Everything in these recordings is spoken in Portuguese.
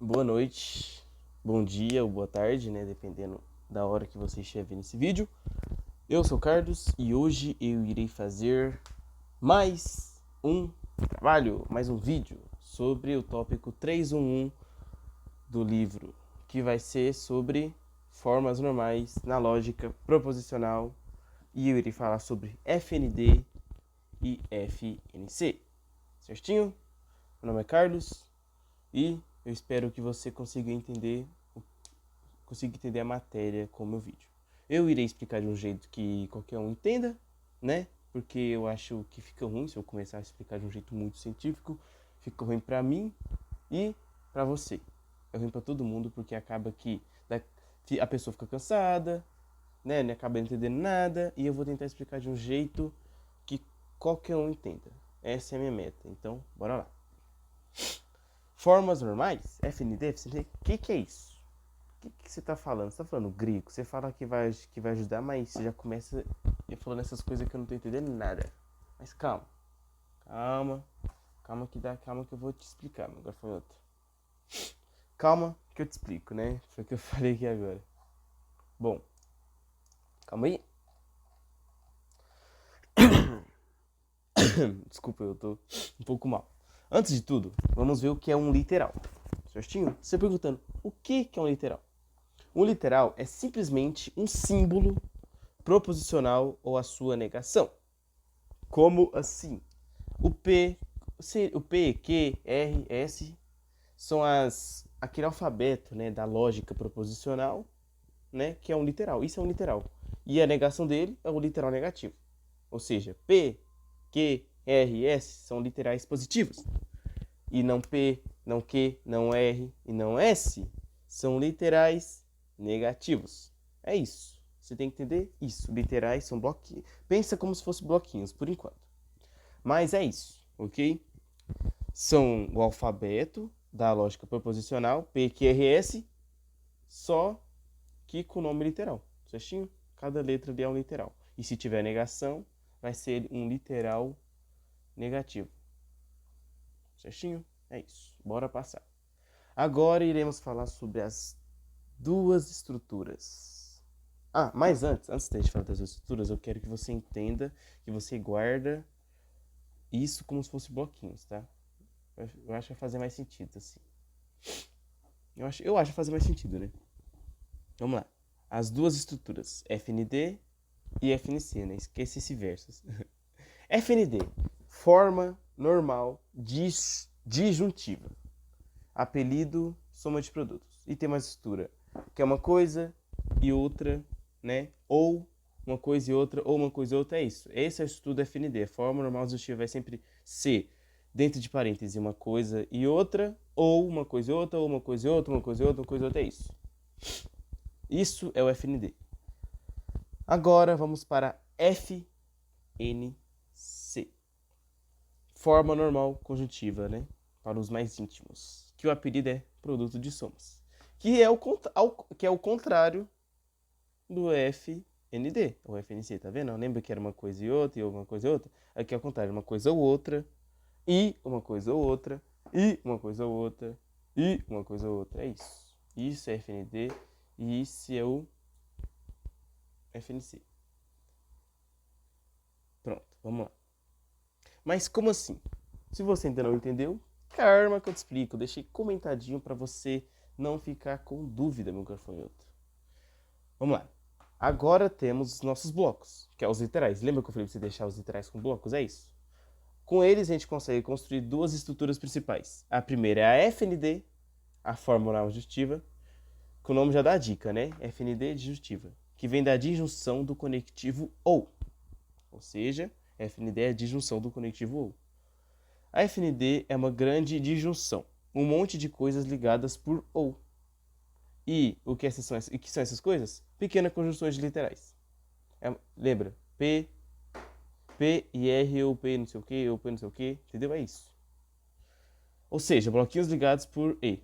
Boa noite, bom dia ou boa tarde, né? Dependendo da hora que você estiver vendo esse vídeo. Eu sou o Carlos e hoje eu irei fazer mais um trabalho, mais um vídeo sobre o tópico 311 do livro, que vai ser sobre formas normais na lógica proposicional, e eu irei falar sobre FND e FNC. Certinho? Meu nome é Carlos e eu espero que você consiga entender a matéria com o meu vídeo. Eu irei explicar de um jeito que qualquer um entenda, né? Porque eu acho que fica ruim se eu começar a explicar de um jeito muito científico. Fica ruim pra mim e pra você. É ruim pra todo mundo porque acaba que a pessoa fica cansada, né? Não acaba não entendendo nada. E eu vou tentar explicar de um jeito que qualquer um entenda. Essa é a minha meta. Então, bora lá. Formas normais, FND, FCD, o que é isso? O que você tá falando? Você tá falando grego? Você fala que vai ajudar, mas você já começa falando essas coisas que eu não tô entendendo nada. Mas calma. Calma. Calma que eu vou te explicar. Agora foi outro. Calma que eu te explico, né? Foi o que eu falei aqui agora. Bom, calma aí. Desculpa, eu tô um pouco mal. Antes de tudo, vamos ver o que é um literal. Certinho? Você perguntando, o que é um literal? Um literal é simplesmente um símbolo proposicional ou a sua negação. Como assim? O P, Q, R, S são aquele alfabeto, né, da lógica proposicional, né, que é um literal. Isso é um literal. E a negação dele é o literal negativo. Ou seja, P, Q, R e S são literais positivos. E não P, não Q, não R e não S são literais negativos. É isso. Você tem que entender isso. Literais são bloquinhos. Pensa como se fossem bloquinhos, por enquanto. Mas é isso, ok? São o alfabeto da lógica proposicional, P, Q, R, S, só que com nome literal, certinho? Cada letra ali é um literal. E se tiver negação, vai ser um literal negativo. Certinho? É isso. Bora passar. Agora iremos falar sobre as duas estruturas. Mas antes de falar das duas estruturas, eu quero que você entenda, que você guarda isso como se fosse bloquinhos, tá? Eu acho que vai fazer mais sentido, assim. Eu acho que vai fazer mais sentido, né? Vamos lá. As duas estruturas, FND e FNC, né? Esquece esse versos. FND, forma normal disjuntiva. Apelido, soma de produtos. E tem uma estrutura que é uma coisa e outra, né? Ou uma coisa e outra, ou uma coisa e outra, é isso. Esse é o estudo FND. A forma normal disjuntiva vai sempre ser, dentro de parênteses, uma coisa e outra, ou uma coisa e outra, ou uma coisa e outra, uma coisa e outra, uma coisa e outra, é isso. Isso é o FND. Agora vamos para FNC. Forma normal conjuntiva, né? Para os mais íntimos. Que o apelido é produto de somas. Que é o contrário do FND, ou FNC, tá vendo? Lembra que era uma coisa e outra, e uma coisa e outra? Aqui é o contrário, uma coisa ou outra, e uma coisa ou outra, e uma coisa ou outra, e uma coisa ou outra. É isso. Isso é FND e isso é o FNC. Pronto, vamos lá. Mas como assim? Se você ainda não entendeu, calma que eu te explico. Deixei comentadinho para você não ficar com dúvida, meu gafanhoto. Vamos lá. Agora temos os nossos blocos, que é os literais. Lembra que eu falei para você deixar os literais com blocos? É isso. Com eles a gente consegue construir duas estruturas principais. A primeira é a FND, a fórmula disjuntiva, que o nome já dá a dica, né? FND disjuntiva, que vem da disjunção do conectivo ou. Ou seja, FND é a disjunção do conectivo ou. A FND é uma grande disjunção, um monte de coisas ligadas por ou. E o que são essas coisas? Pequenas conjunções literais. Lembra? P e R, ou P não sei o que, ou P não sei o que, entendeu? É isso. Ou seja, bloquinhos ligados por E.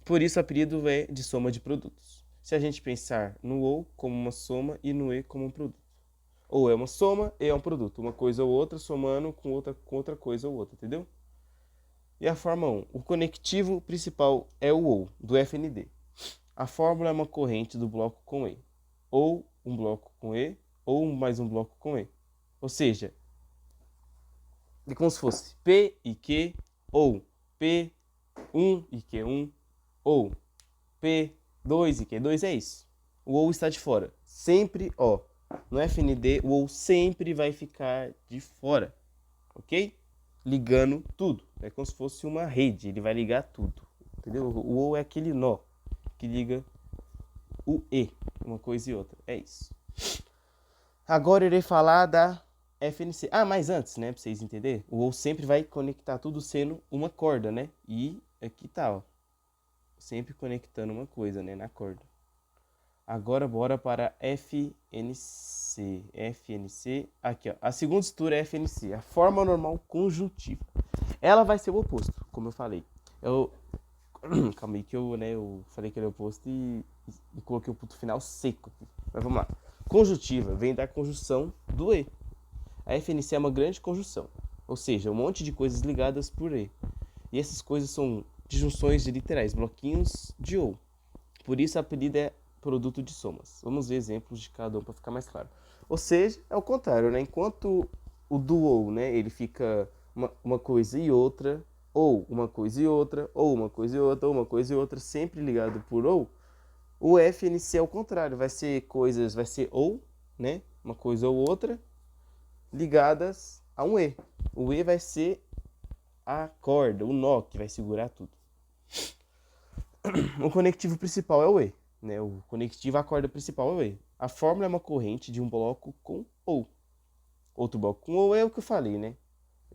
Por isso o apelido é de soma de produtos. Se a gente pensar no ou como uma soma e no E como um produto. Ou é uma soma, E é um produto. Uma coisa ou outra somando com outra coisa ou outra, entendeu? E a forma 1. O conectivo principal é o OU, do FND. A fórmula é uma corrente do bloco com E. Ou um bloco com E, ou mais um bloco com E. Ou seja, é como se fosse P e Q, ou P1 e Q1, ou P2 e Q2, é isso. O OU está de fora. Sempre, ó, no FND, o OU sempre vai ficar de fora, ok? Ligando tudo. É como se fosse uma rede, ele vai ligar tudo, entendeu? O OU é aquele nó que liga o E, uma coisa e outra, é isso. Agora eu irei falar da FNC. Ah, mas antes, né, pra vocês entenderem, o OU sempre vai conectar tudo sendo uma corda, né? E aqui tá, ó, sempre conectando uma coisa, né, na corda. Agora bora para FNC. FNC, aqui ó, a segunda estrutura é FNC, a forma normal conjuntiva. Ela vai ser o oposto, como eu falei. Calma aí que eu falei que ele é o oposto e coloquei o ponto final seco aqui. Mas vamos lá. Conjuntiva vem da conjunção do E. A FNC é uma grande conjunção, ou seja, um monte de coisas ligadas por E. E essas coisas são disjunções de literais, bloquinhos de OU. Por isso o apelido é produto de somas. Vamos ver exemplos de cada um para ficar mais claro. Ou seja, é o contrário, né? Enquanto o do OU, né, ele fica uma coisa e outra, ou uma coisa e outra, ou uma coisa e outra, ou uma coisa e outra, sempre ligado por OU, o FNC é o contrário, vai ser OU, né, uma coisa ou outra, ligadas a um E. O E vai ser a corda, o nó que vai segurar tudo. O conectivo principal é o E, né? O conectivo, a corda principal é o E. A fórmula é uma corrente de um bloco com OU. Outro bloco com OU é o que eu falei, né?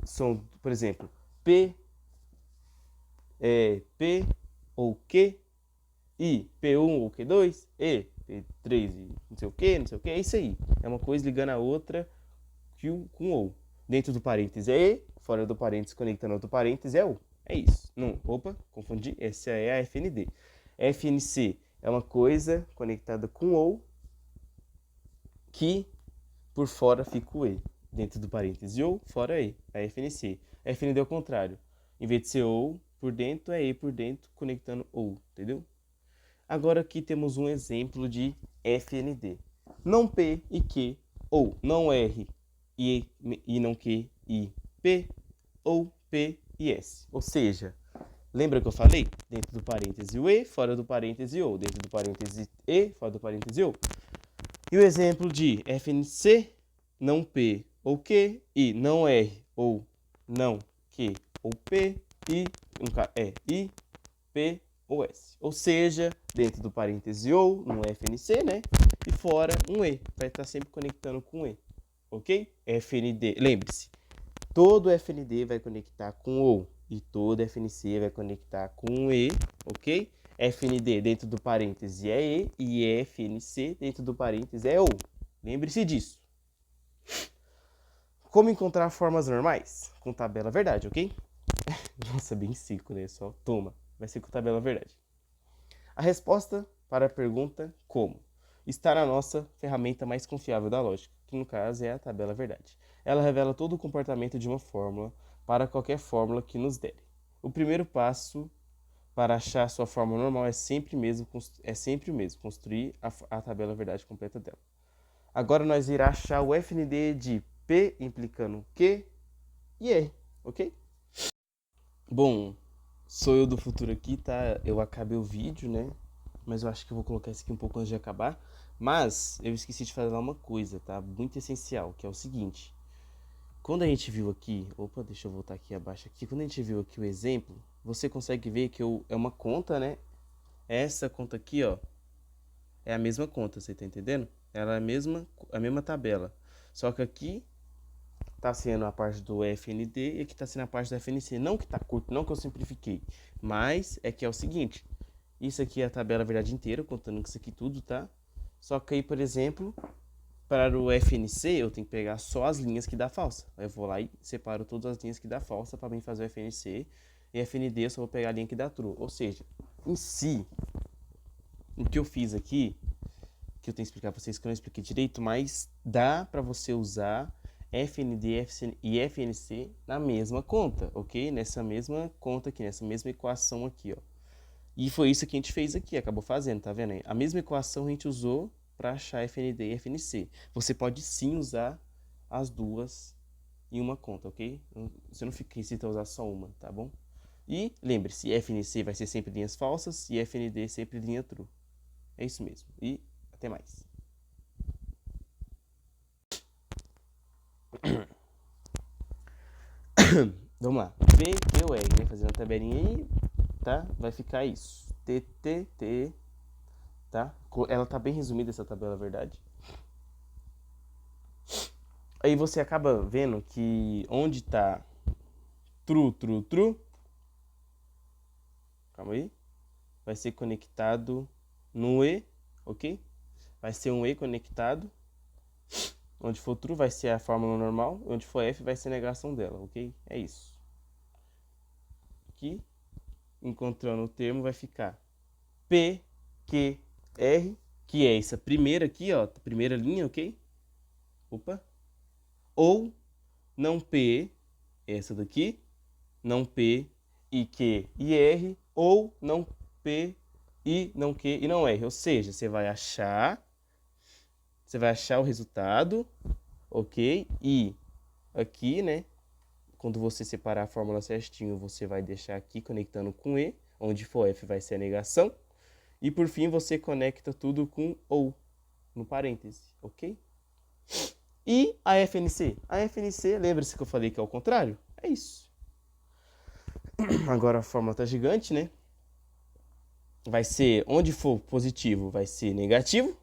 São, por exemplo, P ou Q, I, P1 ou Q2, E, P3 e não sei o que, é isso aí. É uma coisa ligando a outra com OU. Dentro do parênteses é E, fora do parênteses conectando outro parênteses é OU. É isso. Não, opa, confundi. Essa é a FND. FNC é uma coisa conectada com OU que por fora fica o E. Dentro do parênteses OU, fora E. A FNC. A FND é o contrário. Em vez de ser OU, por dentro é E por dentro, conectando OU. Entendeu? Agora aqui temos um exemplo de FND. Não P e Q, ou não R e não Q e P, ou P e S. Ou seja, lembra que eu falei? Dentro do parêntese o E, fora do parêntese OU. Dentro do parêntese E, fora do parêntese OU. E o exemplo de FNC, não P ou Q, e não R ou não Q ou P, e I, P ou S. Ou seja, dentro do parêntese OU, no FNC, né? E fora um E. Vai estar sempre conectando com E. Ok? FND, lembre-se, todo FND vai conectar com OU e todo FNC vai conectar com E, ok? FND dentro do parêntese é E FNC dentro do parêntese é OU. Lembre-se disso. Como encontrar formas normais? Com tabela verdade, ok? Nossa, bem seco, né? Só toma. Vai ser com tabela verdade. A resposta para a pergunta como está na nossa ferramenta mais confiável da lógica, que no caso é a tabela verdade. Ela revela todo o comportamento de uma fórmula para qualquer fórmula que nos der. O primeiro passo para achar sua fórmula normal é sempre o mesmo, construir a tabela verdade completa dela. Agora nós irá achar o FND de P implicando Q e E, ok? Bom, sou eu do futuro aqui, tá? Eu acabei o vídeo, né? Mas eu acho que eu vou colocar isso aqui um pouco antes de acabar. Mas eu esqueci de falar uma coisa, tá? Muito essencial, que é o seguinte. Quando a gente viu aqui... Opa, deixa eu voltar aqui abaixo aqui. Quando a gente viu aqui o exemplo, você consegue ver que é uma conta, né? Essa conta aqui, ó, é a mesma conta, você tá entendendo? Ela é a mesma tabela. Só que aqui tá sendo a parte do FND e aqui tá sendo a parte do FNC. Não que tá curto, não que eu simplifiquei. Mas é que é o seguinte. Isso aqui é a tabela verdade inteira, contando com isso aqui tudo, tá? Só que aí, por exemplo, para o FNC, eu tenho que pegar só as linhas que dá falsa. Aí eu vou lá e separo todas as linhas que dá falsa para mim fazer o FNC. E FND eu só vou pegar a linha que dá true. Ou seja, em si, o que eu fiz aqui, que eu tenho que explicar para vocês que eu não expliquei direito, mas dá para você usar FND e FNC na mesma conta, ok? Nessa mesma conta aqui, nessa mesma equação aqui, ó. E foi isso que a gente fez aqui, acabou fazendo, tá vendo aí? A mesma equação a gente usou para achar FND e FNC. Você pode sim usar as duas em uma conta, ok? Você não precisa usar só uma, tá bom? E lembre-se, FNC vai ser sempre linhas falsas e FND sempre linha true. É isso mesmo. E até mais. Vamos lá. P, Q, R, né? Fazendo a tabelinha aí, tá? Vai ficar isso. T, T, T, tá? Ela tá bem resumida essa tabela, na verdade. Aí você acaba vendo que onde tá true, true, true, calma aí, vai ser conectado no E, ok? Vai ser um E conectado. Onde for true vai ser a fórmula normal, onde for F vai ser a negação dela, ok? É isso. Aqui, encontrando o termo, vai ficar P, Q, R, que é essa primeira aqui, ó, primeira linha, ok? Opa. Ou não P, essa daqui, não P e Q e R, ou não P e não Q e não R. Ou seja, você vai achar o resultado, ok? E aqui, né? Quando você separar a fórmula certinho, você vai deixar aqui conectando com E, onde for F vai ser a negação. E por fim, você conecta tudo com OU, no parêntese, ok? E a FNC? A FNC, lembra-se que eu falei que é o contrário? É isso. Agora a fórmula tá gigante, né? Vai ser, onde for positivo, vai ser negativo.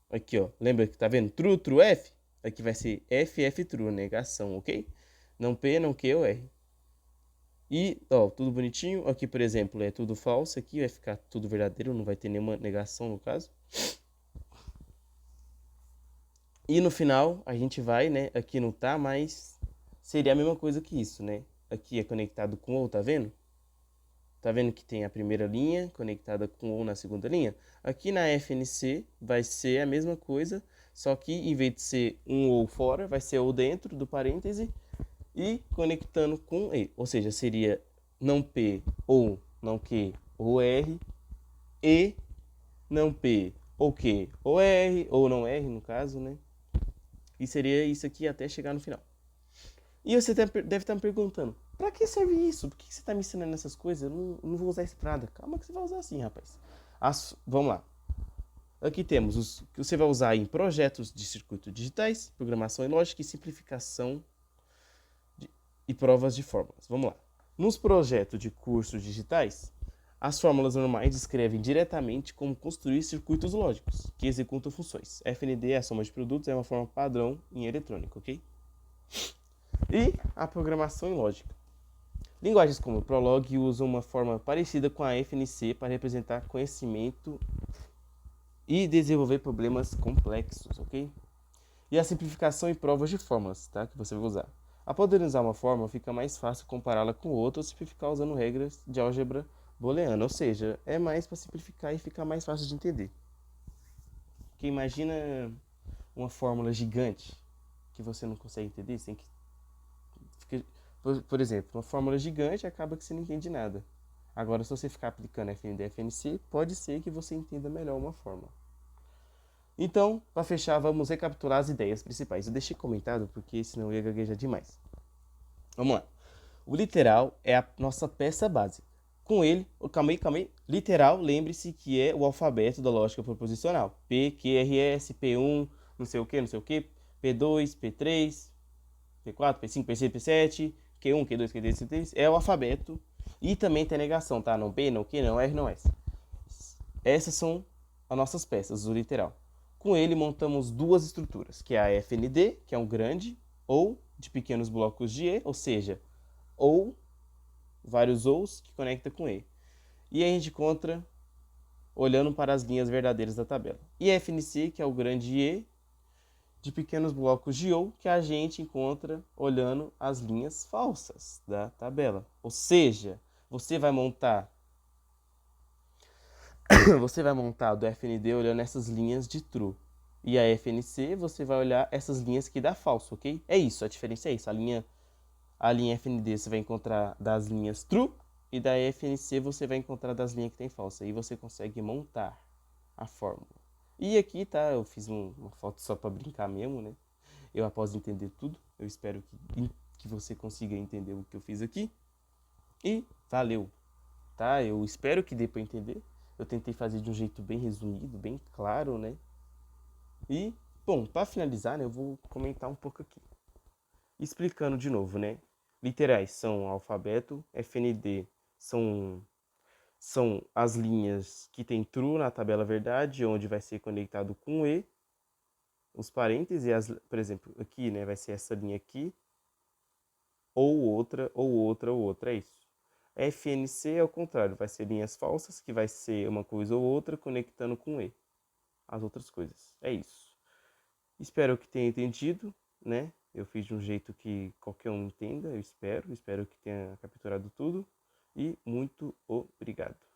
Aqui, ó, lembra que tá vendo? True, true, F. Aqui vai ser F, F, true, negação, ok? Não P, não Q ou R. E, ó, tudo bonitinho. Aqui, por exemplo, é tudo falso. Aqui vai ficar tudo verdadeiro, não vai ter nenhuma negação no caso. E no final, a gente vai, né? Aqui não tá, mas seria a mesma coisa que isso, né? Aqui é conectado com ou, tá vendo? Tá vendo que tem a primeira linha conectada com ou na segunda linha? Aqui na FNC vai ser a mesma coisa, só que em vez de ser um ou fora, vai ser ou dentro do parêntese e conectando com E. Ou seja, seria não P ou não Q ou R, E não P ou Q ou R, ou não R no caso, né? E seria isso aqui até chegar no final. E você deve estar me perguntando, pra que serve isso? Por que você está me ensinando essas coisas? Eu não vou usar isso pra nada. Calma que você vai usar assim, rapaz. Vamos lá. Aqui temos os que você vai usar em projetos de circuitos digitais, programação e lógica e simplificação e provas de fórmulas. Vamos lá. Nos projetos de cursos digitais, as fórmulas normais descrevem diretamente como construir circuitos lógicos que executam funções. FND, a soma de produtos, é uma forma padrão em eletrônica, ok? E a programação em lógica. Linguagens como o Prolog usam uma forma parecida com a FNC para representar conhecimento e desenvolver problemas complexos, ok? E a simplificação e provas de fórmulas, tá? Que você vai usar. Ao poderizar uma fórmula, fica mais fácil compará-la com outra ou simplificar usando regras de álgebra booleana, ou seja, é mais para simplificar e ficar mais fácil de entender. Porque imagina uma fórmula gigante que você não consegue entender, sem que por exemplo, uma fórmula gigante acaba que você não entende nada. Agora, se você ficar aplicando FND e FNC, pode ser que você entenda melhor uma fórmula. Então, para fechar, vamos recapitular as ideias principais. Eu deixei comentado porque senão eu ia gaguejar demais. Vamos lá. O literal é a nossa peça básica. Com ele, calma aí. Literal, lembre-se que é o alfabeto da lógica proposicional. P, Q, R, S, P1, não sei o que, P2, P3, P4, P5, P6, P7, Q1, Q2, Q3, Q3. É o alfabeto. E também tem negação, tá? Não P, não Q, não R, não S. Essas são as nossas peças, o literal. Com ele, montamos duas estruturas, que é a FND, que é um grande, ou de pequenos blocos de E, ou seja, ou vários ous que conecta com E. E a gente encontra olhando para as linhas verdadeiras da tabela. E FNC, que é o grande E, de pequenos blocos de ou, que a gente encontra olhando as linhas falsas da tabela. Ou seja, você vai montar do FND olhando essas linhas de true. E a FNC, você vai olhar essas linhas que dá falso, ok? É isso, a diferença é isso. A linha FND você vai encontrar das linhas true e da FNC você vai encontrar das linhas que tem falso. Aí você consegue montar a fórmula. E aqui, tá, eu fiz uma foto só para brincar mesmo, né? Eu, após entender tudo, eu espero que você consiga entender o que eu fiz aqui. E valeu, tá? Eu espero que dê para entender. Eu tentei fazer de um jeito bem resumido, bem claro, né? E, bom, para finalizar, né, eu vou comentar um pouco aqui. Explicando de novo, né? Literais são alfabeto, FND são as linhas que tem true na tabela verdade, onde vai ser conectado com E, os parênteses, e por exemplo, aqui, né, vai ser essa linha aqui, ou outra, ou outra, ou outra, é isso. FNC é o contrário, vai ser linhas falsas, que vai ser uma coisa ou outra conectando com E, as outras coisas. É isso. Espero que tenha entendido, né? Eu fiz de um jeito que qualquer um entenda, eu espero. Espero que tenha capturado tudo. E muito obrigado.